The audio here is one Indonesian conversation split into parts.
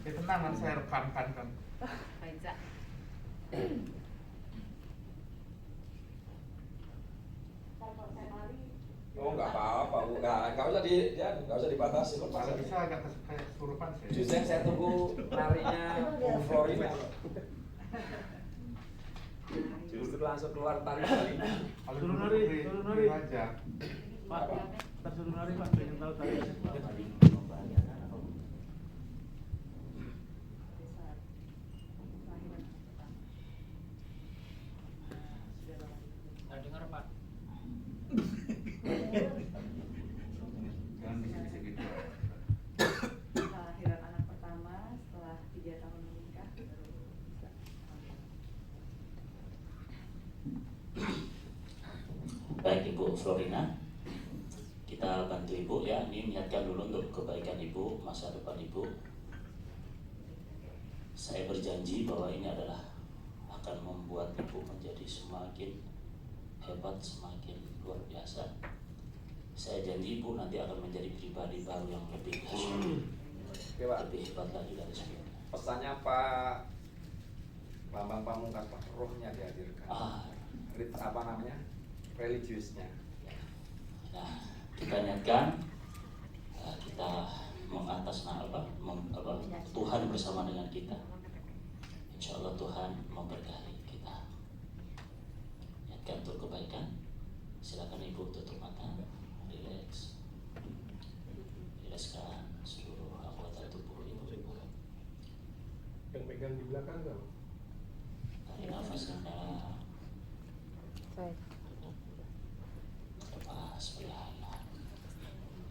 Ya tenang, nanti saya rekamkan kan. Reza. Oh nggak apa-apa, Bu. Nggak usah dibatasi, lepas Kalau aja. bisa agak kayak kesurupan sih. Justru yang saya tunggu narinya Bu Florina. Justru langsung keluar tari kali. Kalau Suruh dulu nari, di- suruh di nari. Raja. Pak, kita suruh nari Pak, pengen tahu tadi. Nggak dengar Pak. Jangan bisik-bisik gitu. Kelahiran anak pertama setelah 3 tahun menikah baru bisa. Baik Ibu Florina, kita bantu Ibu ya. Ini niatkan dulu untuk kebaikan Ibu, masa depan Ibu. Saya berjanji bahwa ini adalah akan membuat Ibu menjadi semakin hebat, semakin luar biasa. Saya janji Ibu nanti akan menjadi pribadi baru yang lebih dahsyat, Oke Pak, lebih hebat lagi dari sebelumnya. pesannya Pak Bambang Pamungkas, Pak, rohnya dihadirkan. Apa namanya? Religiusnya. Nah, kita niatkan kita Tuhan bersama dengan kita. Insya Allah Tuhan memberkahi kita. Niatkan untuk kebaikan. Silakan Ibu tutup mata, relax, rilekskan seluruh anggota tubuh Ibu. Yang pegang di belakang dong. Tarik nafas yang dalam, lepas perlahan.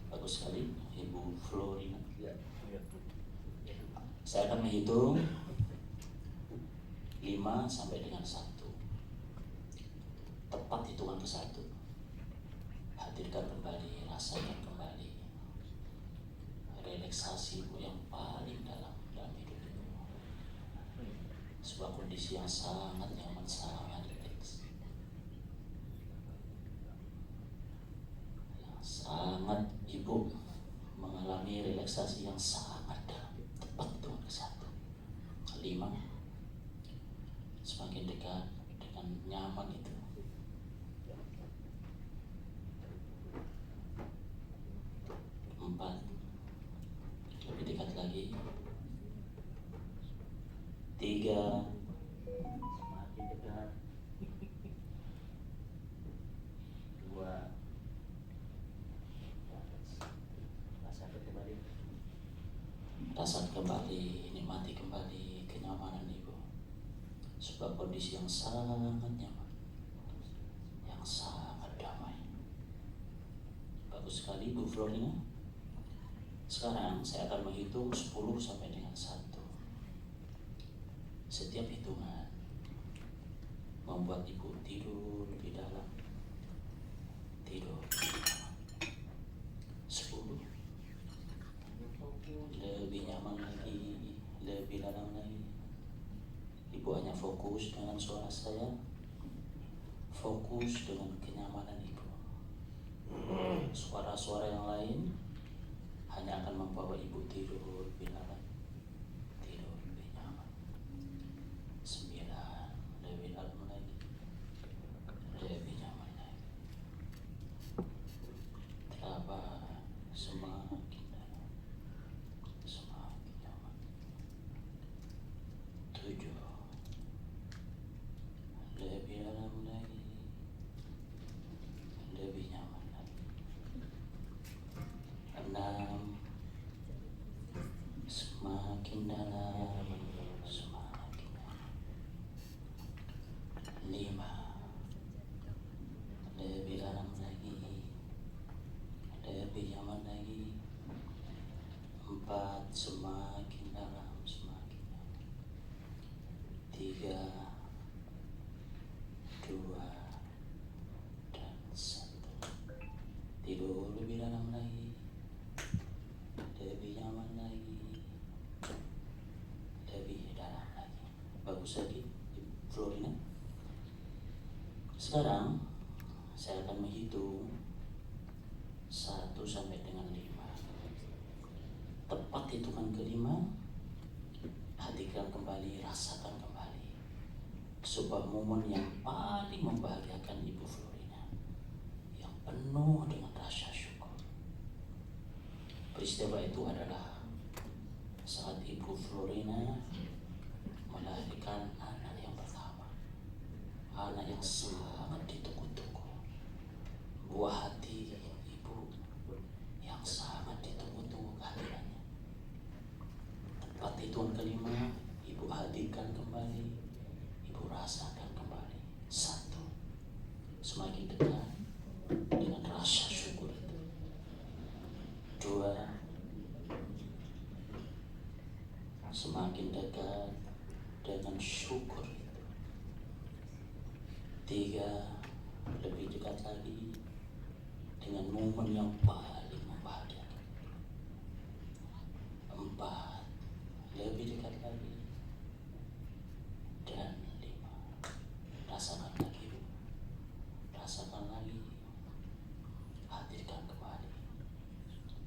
Bagus sekali Ibu Florina. Ya. Saya akan menghitung 5 sampai dengan 1. Tepat hitungan ke-1. Hadirkan kembali, rasakan kembali relaksasimu yang paling dalam hidup itu. Sebuah kondisi yang sangat nyaman, sangat rileks, sangat Ibu mengalami relaksasi yang sangat dalam. Tepat hitungan ke-1. 5. Semakin dekat dengan nyaman itu. 4. Lebih dekat lagi. 3. Semakin dekat. 2. Rasakan kembali. Rasakan kembali, nikmati kembali kenyamanan Ibu. Sebuah kondisi yang sangat nyaman, yang sangat damai. Bagus sekali Bu Florina. Sekarang saya akan menghitung 10 sampai dengan 1. Setiap hitungan membuat Ibu tidur lebih dalam, tidur lebih nyaman. 10. Lebih nyaman lagi, lebih dalam lagi. Ibu hanya fokus dengan suara saya, fokus dengan kenyamanan Ibu. Suara-suara yang lain hanya akan membawa Ibu tidur lebih dalam, tidur lebih nyaman. 9. Lebih dalam lagi, lebih nyaman lagi. 8. Semakin dalam, semakin nyaman. 7. Lebih dalam lagi, lebih nyaman lagi. 6. Semakin dalam, semakin nyaman. 5. Lebih dalam lagi, lebih nyaman lagi. 4. Semakin dalam, semakin nyaman. 3, 2, dan 1. Tidur lebih dalam lagi, lebih nyaman lagi, lebih dalam lagi. Bagus lagi Ibu Florina. Sekarang saya akan menghitung 1 sampai dengan 5. Tepat hitungan ke-5 rasakan kembali sebuah momen yang paling membahagiakan Ibu Florina, yang penuh dengan rasa syukur. Peristiwa itu adalah saat Ibu Florina melahirkan anak yang pertama, anak yang sangat ditunggu-tunggu, buah hati Ibu yang sangat ditunggu-tunggu kehadirannya. Tepat hitungan kelima, Ibu hadirkan kembali, Ibu rasakan kembali. Satu, semakin dekat dengan rasa syukur itu. Dua, semakin dekat dengan syukur itu. Tiga, lebih dekat lagi dengan momen yang paling membahagiakan. Empat, lebih dekat lagi. Dan lima, rasakan lagi, Bu. Rasakan lagi. Hadirkan kembali.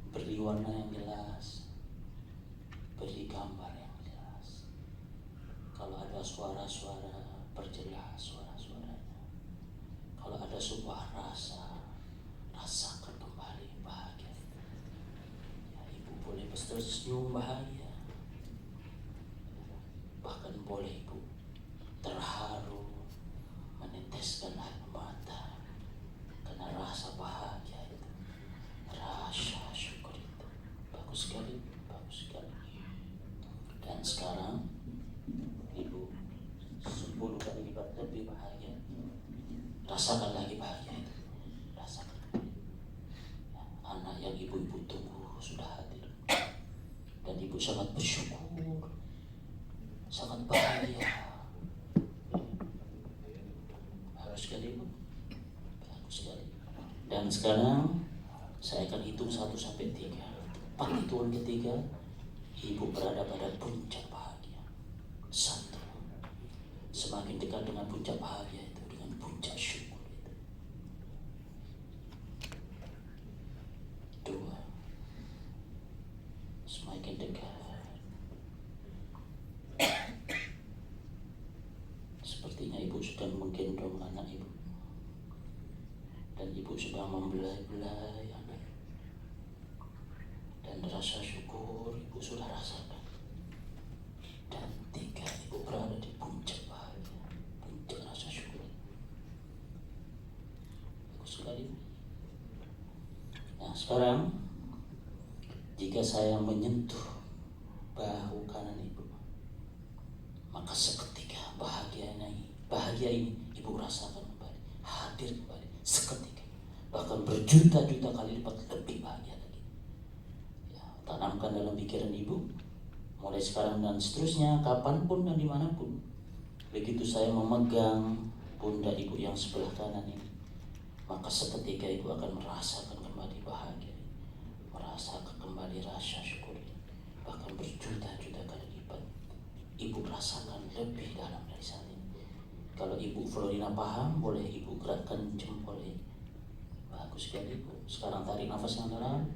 Beri warna yang jelas, beri gambar yang jelas. Kalau ada suara-suara, perjelas suara-suaranya. Kalau ada sebuah rasa, rasakan kembali bahagia. Ya, Ibu boleh tersenyum bahagia, bahkan boleh Ibu terharu, meneteskan air mata karena rasa bahagia itu, rasa syukur itu. Bagus sekali, bagus sekali. Dan sekarang Ibu 10 kali lipat lebih bahagia. Rasakan lagi bahagia itu, rasakan. Ya, anak yang ibu-ibu tunggu sudah hadir, dan Ibu sangat bersyukur, sangat bahagia. Bagus sekali, Bu, bagus sekali. Dan sekarang saya akan hitung 1 sampai 3. Tepat hitungan ketiga, Ibu berada pada puncak bahagia. 1, semakin dekat dengan puncak bahagia itu, dengan puncak syukur itu. 2, semakin dekat. Sepertinya Ibu sedang menggendong anak Ibu, dan Ibu sedang membelai-belai anak. Dan rasa syukur Ibu sudah rasakan. Dan 3, Ibu berada di puncak bahagia, puncak rasa syukur. Bagus sekali. Nah, sekarang jika saya menyentuh bahu kanan Ibu, maka seketika bahagia ini Ibu rasakan kembali, hadir kembali seketika, bahkan berjuta-juta kali lipat lebih bahagia lagi. Ya, tanamkan dalam pikiran Ibu mulai sekarang dan seterusnya, kapanpun dan dimanapun. Begitu saya memegang pundak Ibu yang sebelah kanan ini, maka seketika Ibu akan merasakan kembali bahagia, merasakan kembali rasa syukur, bahkan berjuta-juta kali lipat Ibu rasakan lebih dalam dari saat ini. Kalau Ibu Florina paham, boleh Ibu gerakkan jempol ini. Bagus sekali, Bu. Sekarang tarik nafas yang dalam,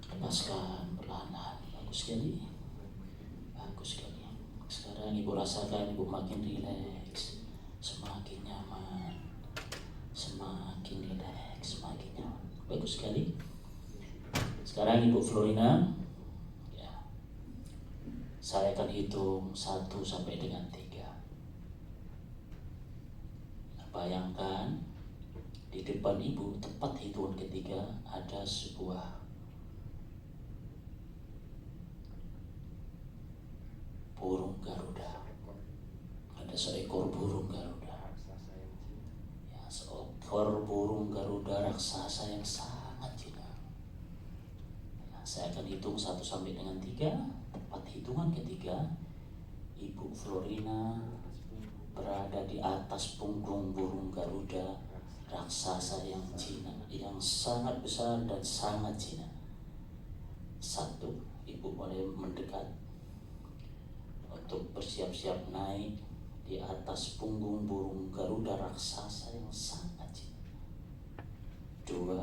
lepaskan perlahan-lahan. Bagus sekali, bagus sekali. Sekarang Ibu rasakan Ibu makin rileks, semakin nyaman, semakin rileks, semakin nyaman. Bagus sekali. Sekarang Ibu Florina, ya, saya akan hitung 1 sampai dengan 3. Bayangkan di depan Ibu, tepat hitungan ketiga, ada sebuah burung Garuda. Ada seekor burung Garuda. Ya, seekor burung Garuda raksasa yang sangat jinak. Nah, saya akan hitung 1 sampai dengan 3. Tepat hitungan ketiga, Ibu Florina berada di atas punggung burung Garuda raksasa yang jinak, yang sangat besar dan sangat jinak. 1, Ibu mulai mendekat untuk bersiap-siap naik di atas punggung burung Garuda raksasa yang sangat jinak. 2,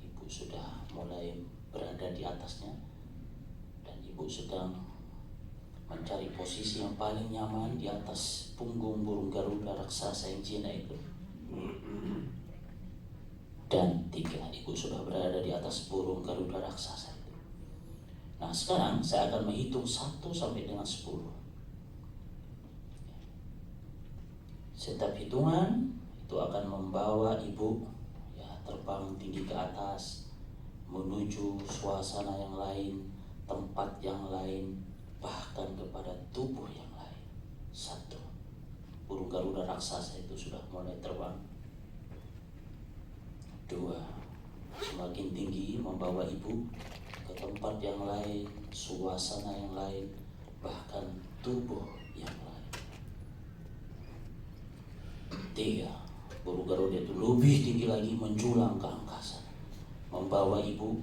Ibu sudah mulai berada di atasnya, dan Ibu sedang mencari posisi yang paling nyaman di atas punggung burung Garuda raksasa yang Cina itu. Dan 3, ibu sudah berada di atas burung Garuda raksasa itu. Nah, sekarang saya akan menghitung 1 sampai dengan 10. Setiap hitungan itu akan membawa ibu ya terbang tinggi ke atas, menuju suasana yang lain, tempat yang lain, bahkan kepada tubuh yang lain. 1, burung Garuda raksasa itu sudah mulai terbang. 2, semakin tinggi membawa ibu ke tempat yang lain, suasana yang lain, bahkan tubuh yang lain. 3, burung Garuda itu lebih tinggi lagi menjulang ke angkasa, membawa ibu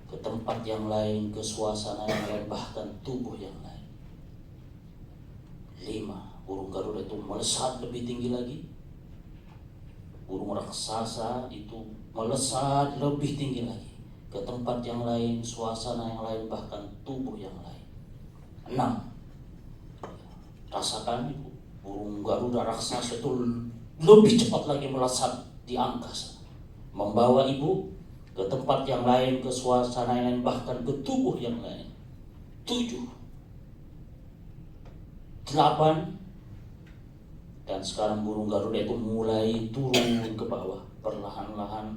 ke tempat yang lain, ke suasana yang lain, bahkan tubuh yang lain. 5, burung Garuda itu melesat lebih tinggi lagi. Burung raksasa itu melesat lebih tinggi lagi ke tempat yang lain, suasana yang lain, bahkan tubuh yang lain. 6, rasakan ibu, burung Garuda raksasa itu lebih cepat lagi melesat di angkasa, membawa ibu ke tempat yang lain, ke suasana yang lain, bahkan ke tubuh yang lain. 7, 8, dan sekarang burung Garuda itu mulai turun ke bawah perlahan-lahan,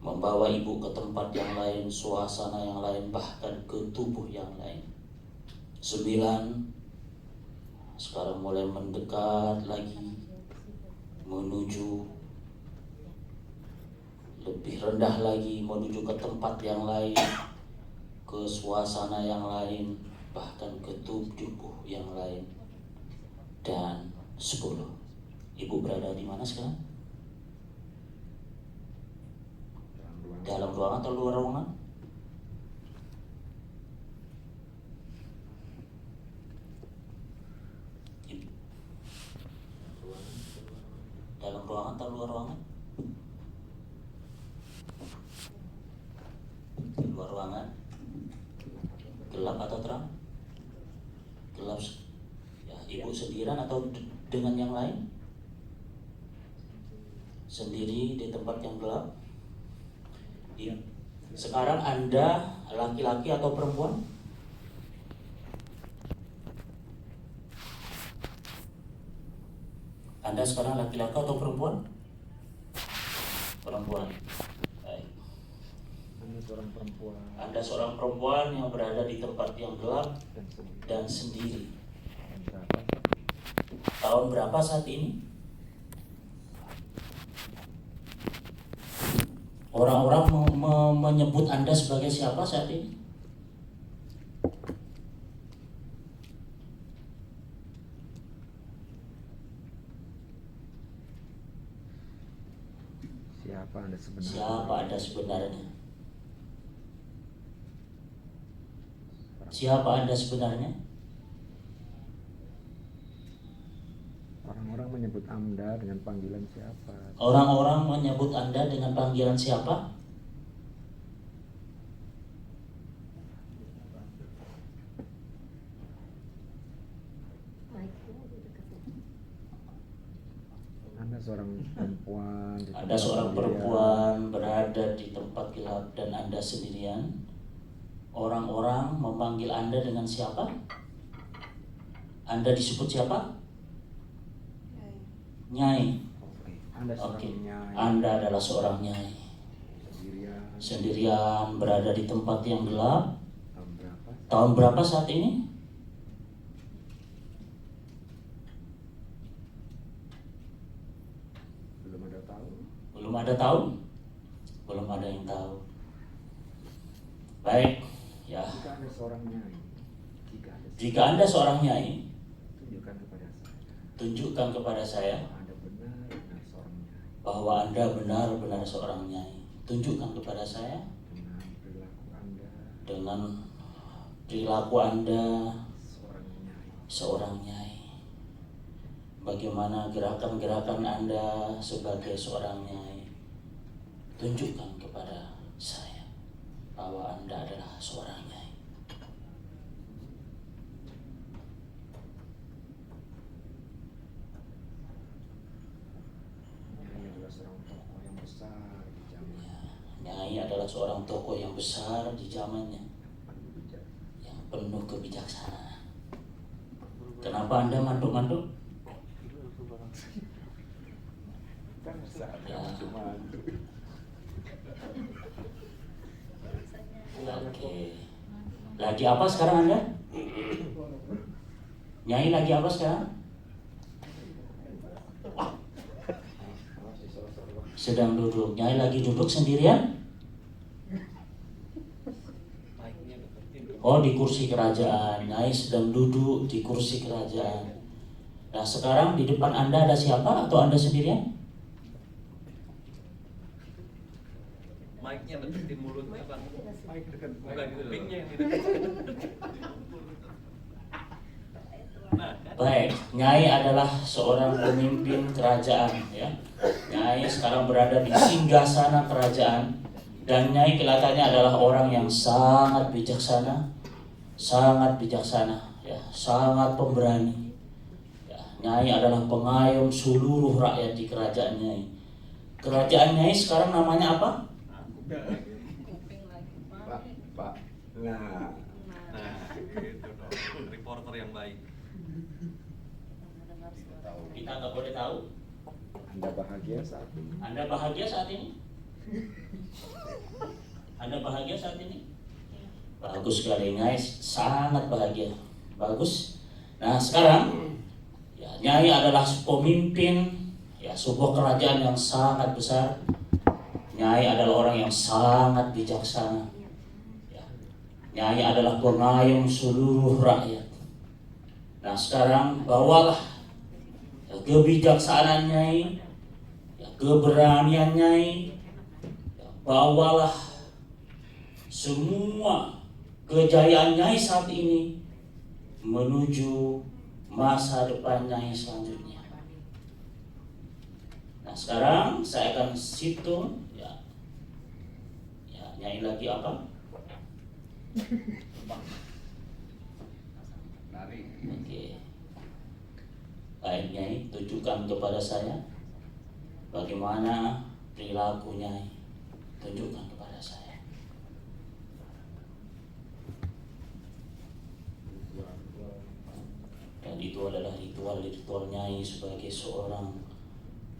membawa ibu ke tempat yang lain, suasana yang lain, bahkan ke tubuh yang lain. 9, sekarang mulai mendekat lagi, menuju lebih rendah lagi, menuju ke tempat yang lain, ke suasana yang lain, bahkan ke tubuh yang lain. Dan 10, ibu berada di mana sekarang? Dalam ruangan atau luar ruangan? Ibu. Dalam ruangan atau luar ruangan? Di luar ruangan. Gelap atau terang? Gelap. Ya, ibu sendirian atau dengan yang lain? Sendiri di tempat yang gelap? Iya. Sekarang Anda laki-laki atau perempuan? Anda sekarang laki-laki atau perempuan? Perempuan. Baik. Anda seorang perempuan Anda seorang perempuan yang berada di tempat yang gelap dan sendiri. dan sendiri. Berapa? Tahun berapa saat ini? Orang-orang menyebut Anda sebagai siapa saat ini? Siapa Anda sebenarnya? Siapa Anda sebenarnya? Siapa Anda sebenarnya? Orang-orang menyebut Anda dengan panggilan siapa? Orang-orang menyebut Anda dengan panggilan siapa? Anda seorang perempuan. di Anda tempat seorang sendirian. perempuan berada di tempat gelap dan Anda sendirian. Orang-orang memanggil Anda dengan siapa? Anda disebut siapa? Nyai. Oke. Anda seorang Oke. nyai. Anda adalah seorang nyai. Sendirian. Sendirian berada di tempat yang gelap. Tahun berapa? Tahun berapa saat ini? Belum ada tahu. Belum ada tahu? Belum ada yang tahu. Baik, ya. Jika Anda seorang nyai, Jika Anda seorang nyai, tunjukkan kepada saya tunjukkan kepada saya Anda benar-benar seorang nyai bahwa Anda benar-benar seorang nyai. Tunjukkan kepada saya dengan perilaku Anda dengan perilaku Anda seorang nyai. seorang nyai. Bagaimana gerakan-gerakan Anda sebagai seorang nyai. Tunjukkan kepada saya bahwa Anda adalah seorang nyai. seorang tokoh yang besar di zamannya, yang penuh kebijaksanaan. Kenapa Anda manduk-manduk? Ya. Oke. Lagi apa sekarang Anda? Nyai lagi apa sekarang? Sedang duduk. Nyai lagi duduk sendirian? Oh, di kursi kerajaan. Nyai sedang duduk di kursi kerajaan. Nah, sekarang di depan Anda ada siapa atau Anda sendirian? Mic-nya deketin mulutnya, Bang. Baik dekat. Bukan kupingnya yang dideketin. Nah, kan? Baik, Nyai adalah seorang pemimpin kerajaan, ya. Nyai sekarang berada di singgasana kerajaan, dan Nyai kelihatannya adalah orang yang sangat bijaksana, ya, sangat pemberani. Ya, Nyai adalah pengayom seluruh rakyat di kerajaan Nyai. Kerajaan Nyai sekarang namanya apa? Kuping lagi. Pak. Nah, Nah, gitu dong. Reporter yang baik. Dengar suara. Kita nggak boleh tahu. Anda bahagia saat ini? Anda bahagia saat ini? Anda bahagia saat ini? Bagus sekali, Nyai sangat bahagia. Bagus. Nah, sekarang ya, Nyai adalah pemimpin ya sebuah kerajaan yang sangat besar. Nyai adalah orang yang sangat bijaksana. Ya. Nyai adalah pengayom seluruh rakyat. Nah, sekarang bawalah ya, kebijaksanaan Nyai, ya, keberanian Nyai, ya, bawalah semua kejayaan Nyai saat ini menuju masa depan Nyai selanjutnya. Nah, sekarang saya akan hitung ya, Nyai lagi apa? Lari. Oke. Baik, Nyai, tunjukkan kepada saya bagaimana perilaku Nyai. Tunjukkan kepada saya. Dan itu adalah ritual Nyai sebagai seorang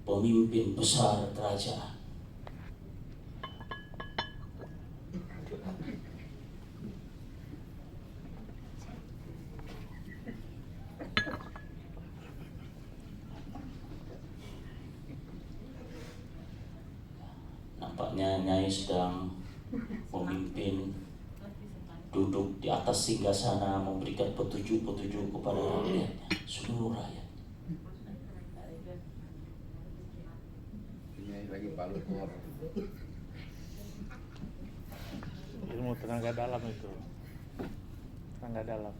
pemimpin besar kerajaan. Nampaknya Nyai sedang memimpin, duduk di atas singgasana memberikan petunjuk-petunjuk kepada rakyatnya, seluruh rakyat. Ini lagi balut telur. Ilmu tenaga dalam itu. Tenaga dalam.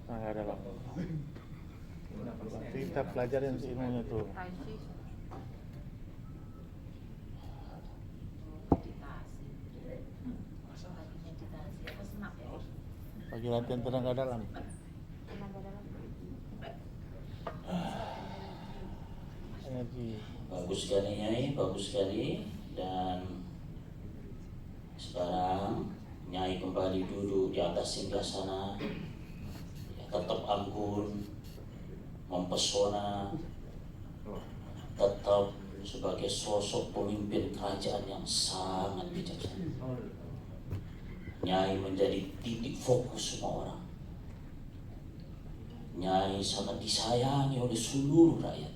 Tenaga dalam. Kita pelajarin ilmunya tuh. Lagi latihan tenaga dalam. Energi. Bagus sekali Nyai, bagus sekali. Dan sekarang Nyai kembali duduk di atas singgasana, ya, tetap anggun, mempesona, tetap sebagai sosok pemimpin kerajaan yang sangat bijaksana. Nyai menjadi titik fokus semua orang. Nyai sangat disayangi oleh seluruh rakyat.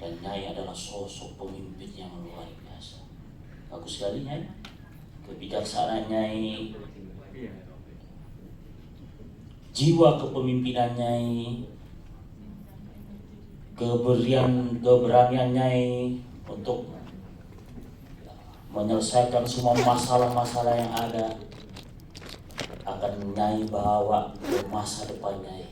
Dan Nyai adalah sosok pemimpin yang luar biasa. Bagus sekali Nyai. Kebijaksanaan Nyai, jiwa kepemimpinan Nyai, keberanian Nyai untuk menyelesaikan semua masalah-masalah yang ada akan Nyai bawa ke masa depan Nyai.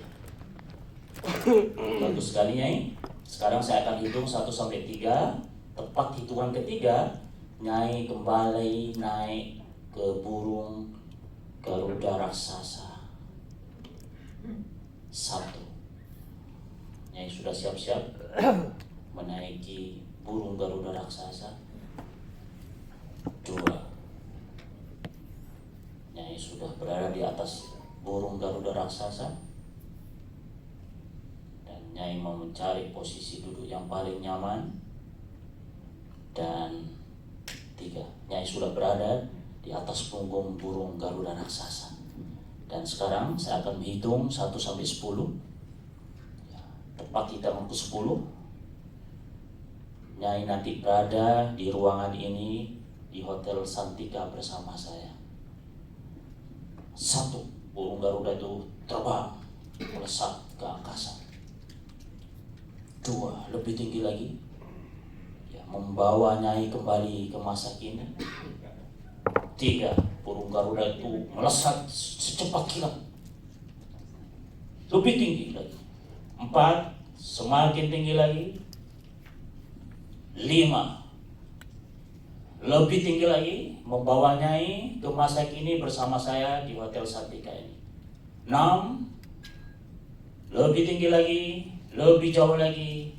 Bagus sekali Nyai. Sekarang saya akan hitung 1 sampai 3. Tepat hitungan ketiga, Nyai kembali naik ke burung Garuda raksasa. 1, Nyai sudah siap-siap menaiki burung Garuda raksasa. 2. Nyai sudah berada di atas burung Garuda raksasa dan Nyai mau mencari posisi duduk yang paling nyaman. Dan 3. Nyai sudah berada di atas punggung burung Garuda raksasa. Dan sekarang saya akan menghitung 1 sampai 10. Tepat di tahun ke-10 Nyai nanti berada di ruangan ini di Hotel Santika bersama saya. 1. Burung Garuda itu terbang melesat ke angkasa. 2. Lebih tinggi lagi, membawa Nyai kembali ke masa kini. 3. Burung Garuda itu melesat secepat kilat, lebih tinggi lagi. 4. Semakin tinggi lagi. 5. Lebih tinggi lagi, membawa Nyai ke masa kini bersama saya di Hotel Santika ini. 6. Lebih tinggi lagi, lebih jauh lagi.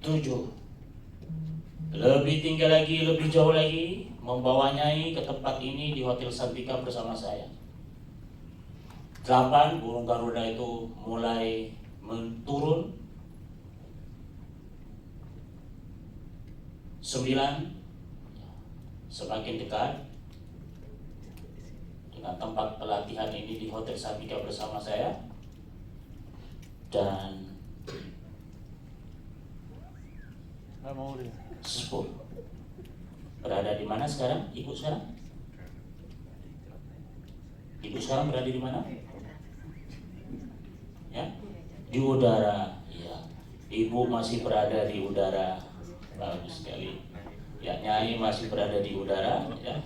7. Lebih tinggi lagi, lebih jauh lagi, membawa Nyai ke tempat ini di Hotel Santika bersama saya. 8. Burung Garuda itu mulai menurun. 9. Semakin dekat dengan tempat pelatihan ini di Hotel Santika bersama saya. Dan Nggak mau dia. 10. Berada di mana sekarang? Ibu sekarang? Ibu sekarang berada di mana? Ya, di udara. Ya, Ibu masih berada di udara. Bagus sekali. Ya, Nyai masih berada di udara. Ya.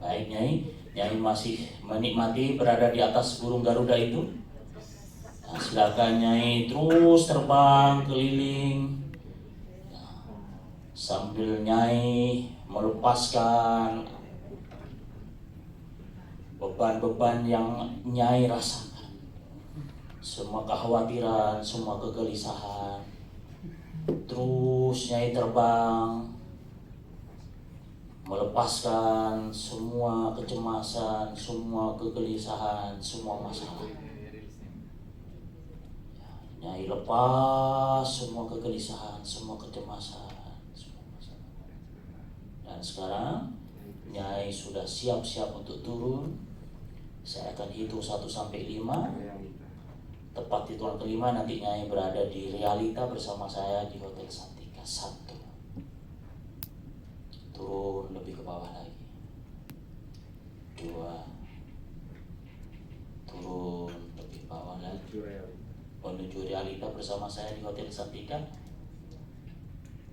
Baik Nyai, Nyai masih menikmati berada di atas burung Garuda itu. Nah, silakan Nyai terus terbang keliling, sambil Nyai melepaskan beban-beban yang Nyai rasakan, semua kekhawatiran, semua kegelisahan. Terus Nyai terbang, melepaskan semua kecemasan, semua kegelisahan, semua masalah. Nyai lepas semua kegelisahan, semua kecemasan, semua masalah. Dan sekarang Nyai sudah siap-siap untuk turun. Saya akan hitung 1 sampai 5. Tepat hitungan kelima nanti Nyai berada di realita bersama saya di Hotel Santika. 1. Turun lebih ke bawah lagi. 2. Turun lebih bawah lagi, menuju realita bersama saya di Hotel Santika.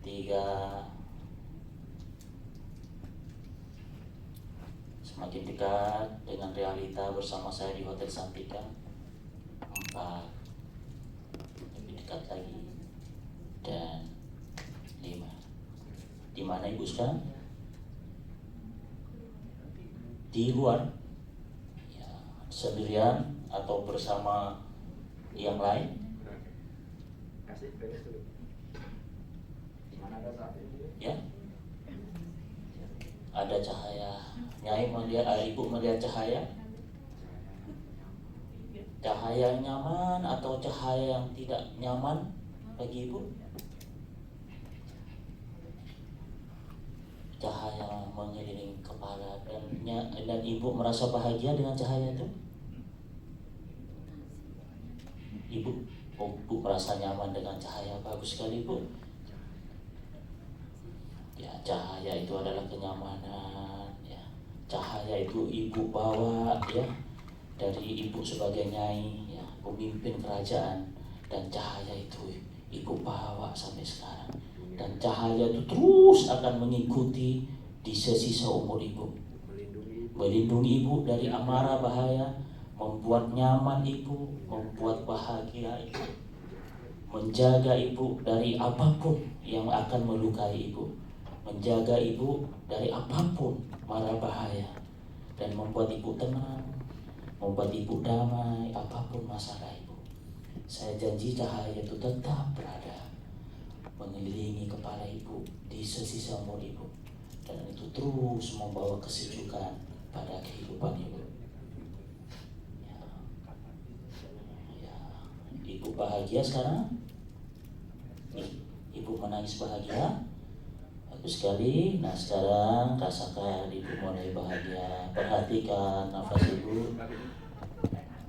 3. Semakin dekat dengan realita bersama saya di Hotel Santika. 4. Lebih dekat lagi. Dan 5. Di mana Ibu sekarang? Di luar, ya, sendirian atau bersama yang lain? Ya, ada cahaya. Nyai melihat, Ibu melihat cahaya. Cahaya yang nyaman atau cahaya yang tidak nyaman bagi Ibu? Cahaya mengelilingi kepala dan Ibu merasa bahagia dengan cahaya itu. Ibu merasa nyaman dengan cahaya. Bagus sekali Bu. Ya, cahaya itu adalah kenyamanan. Ya, cahaya itu Ibu bawa ya dari Ibu sebagai Nyai, ya, pemimpin kerajaan, dan cahaya itu Ibu bawa sampai sekarang. Dan cahaya itu terus akan mengikuti di sisa umur Ibu, melindungi Ibu dari amarah bahaya, membuat nyaman Ibu, membuat bahagia Ibu. menjaga ibu dari apapun yang akan melukai ibu, menjaga ibu dari apapun mara bahaya, dan membuat ibu tenang, membuat ibu damai apapun masalah ibu. Saya janji cahaya itu tetap berada mengelilingi kepala ibu di sisi umur ibu, dan itu terus membawa kesejukan pada kehidupan ibu. Ya, ibu bahagia sekarang? Nih, ibu menangis bahagia? Bagus sekali. Nah sekarang rasakan ibu mulai bahagia. Perhatikan nafas ibu.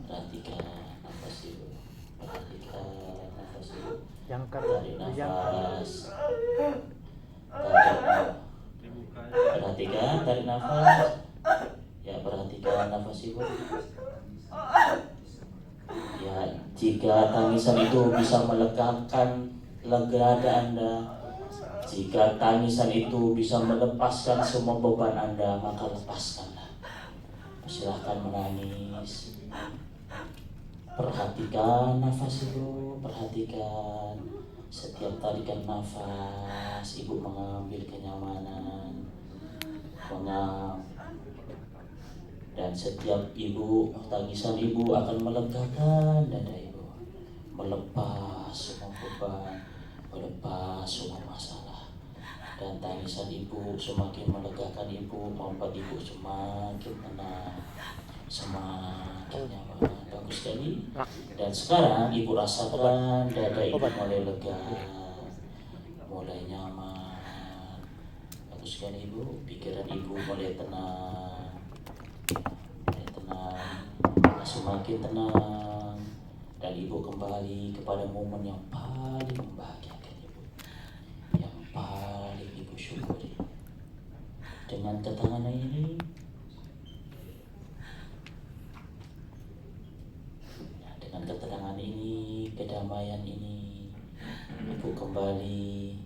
Perhatikan nafas ibu. Perhatikan nafas ibu. Tarik nafas. Perhatikan, tarik nafas. Ya, perhatikan nafas ibu. Ya, jika tangisan itu bisa melegakan lega Anda, jika tangisan itu bisa melepaskan semua beban Anda, maka lepaskanlah. Silahkan menangis. Perhatikan nafas ibu, perhatikan setiap tarikan nafas ibu mengambil kenyamanan, dan setiap ibu, tangisan ibu akan melegakan dada ibu, melepas semua beban, melepas semua masalah. Dan tangisan ibu semakin melegakan ibu, membuat ibu semakin tenang, semakin nyaman. Bagus sekali. Dan sekarang ibu rasakan dada ibu mulai lega, mulai nyaman. Bagus sekali ibu. Pikiran ibu mulai tenang, mulai tenang, semakin tenang. Dan ibu kembali kepada momen yang paling membahagiakan ibu, yang paling ibu syukuri. Dengan ketenangan ini, dengan ketenangan ini, kedamaian ini, ibu kembali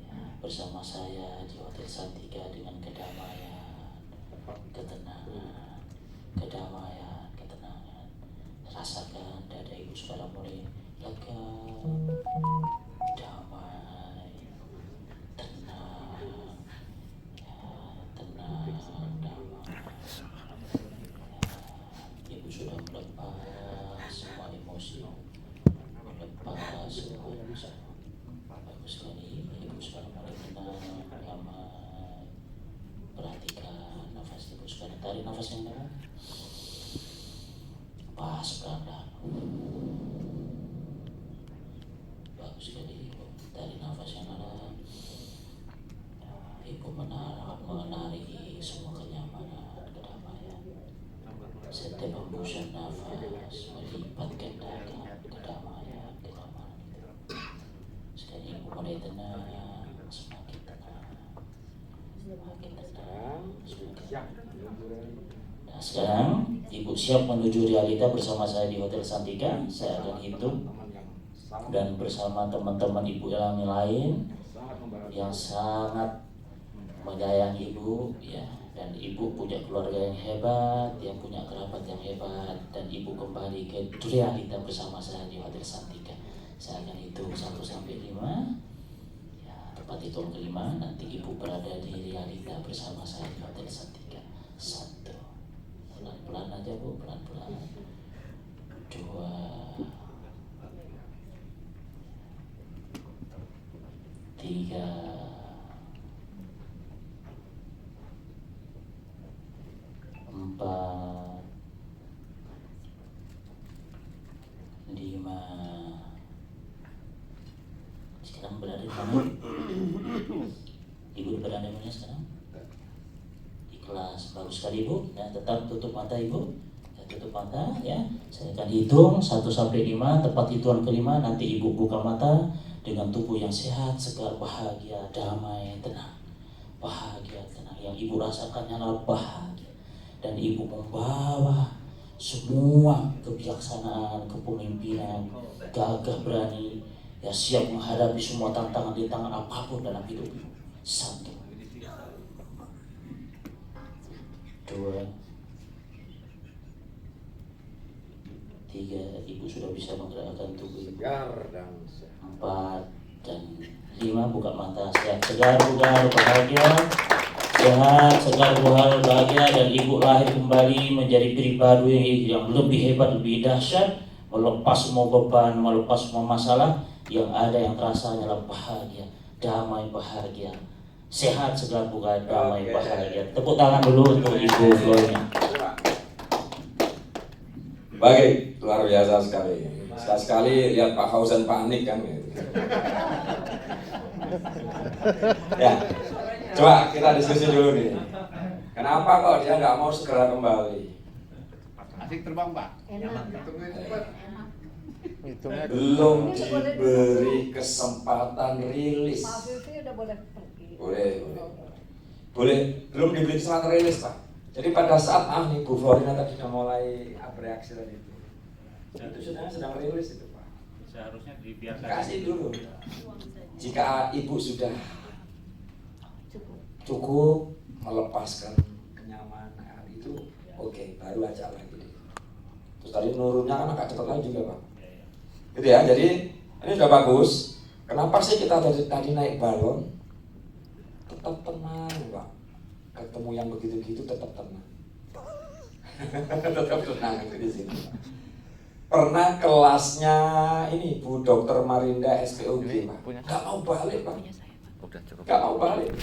ya, bersama saya di Hotel Santika dengan kedamaian, ketenangan, kedamaian, ketenangan. Rasakan dada ibu sekarang mulai lega, damai, tenang, ya, tenang, damai. Ya, ibu sudah melepas semua emosi, melepas semua emosi. Bagus sekali, ibu sekarang mulai tenang, damai. Perhatikan nafas ibu sekarang. Tarik nafas yang dalam, pas pelan-pelan. Bagus sekali ibu. Tarik nafas yang dalam. Ibu menarik semua kenyamanan, kedamaian. Setiap hembusan nafas melipat gandakan kedamaian, kenyamanan itu. Sekarang ibu mulai tenang, semakin tenang, semakin tenang, semakin tenang. Nah sekarang ibu siap menuju realita bersama saya di Hotel Santika. Saya akan hitung, dan bersama teman-teman ibu yang lain yang sangat menyayangi ibu ya, dan ibu punya keluarga yang hebat, yang punya kerabat yang hebat, dan ibu kembali ke realita bersama saya di Hotel Santika. Saya akan hitung 1 sampai 5 ya, tepat hitung ke-5 nanti ibu berada di realita bersama saya di Hotel Santika. 1, pelan-pelan aja bu, pelan-pelan. 2, 3, 4, 5. Sekarang berada di mana? Ibu berada di mana sekarang? Di kelas. Bagus sekali ibu. Ya, tetap tutup mata ibu. Ya, tutup mata ya. Saya akan hitung 1 sampai 5. Tepat hitungan ke-5 nanti ibu buka mata dengan tubuh yang sehat, segar, bahagia, damai, tenang. Bahagia, tenang. Yang ibu rasakan hanyalah bahagia. Dan ibu membawa semua kebijaksanaan, kepemimpinan, gagah berani, ya siap menghadapi semua tantangan apapun dalam hidup ibu. 1, 2, 3, 3 ibu sudah bisa menggerakkan tubuh ibu. Segar dan sehat. 4 dan 5 buka mata, sehat, segar, bugar, bahagia, sehat, segar, bugar, bahagia, dan ibu lahir kembali menjadi pribadi yang lebih hebat, lebih dahsyat, melepas semua beban, melepas semua masalah, yang ada yang terasa hanyalah bahagia, damai, bahagia, sehat, segar, bugar, damai, Oke. bahagia. Tepuk tangan dulu untuk Ibu Gloria. Baik, luar biasa sekali. Sekali-sekali lihat Pak Fauzan panik kan gitu. Ya, coba kita diskusi dulu nih. Kenapa kok dia nggak mau segera kembali? Asik terbang, Pak. Enak. Hitungnya cepat. Enak. Hitungnya Belum diberi kesempatan rilis. Maaf Vivi udah boleh pergi. Boleh. Belum diberi kesempatan rilis, Pak. Jadi pada saat nih Bu Florina tadi sudah mulai bereaksi tadi itu sebenarnya sedang rilis itu, Pak. seharusnya dibiarkan. Kasih dulu. Jika ibu sudah Cukup. cukup melepaskan kenyamanan itu, oke, baru ajak lagi. Terus tadi nurunnya kan agak cepat lagi juga, Pak. Gitu ya. Jadi ini sudah bagus. Kenapa sih kita tadi naik balon? Tetap tenang, Pak. Ketemu yang begitu-gitu tetap tenang. Tetap tenang di sini. Pernah kelasnya ini Bu Dr. Marinda SPOG, Pak. Gak mau balik, Pak. Udah cukup. Gak mau balik.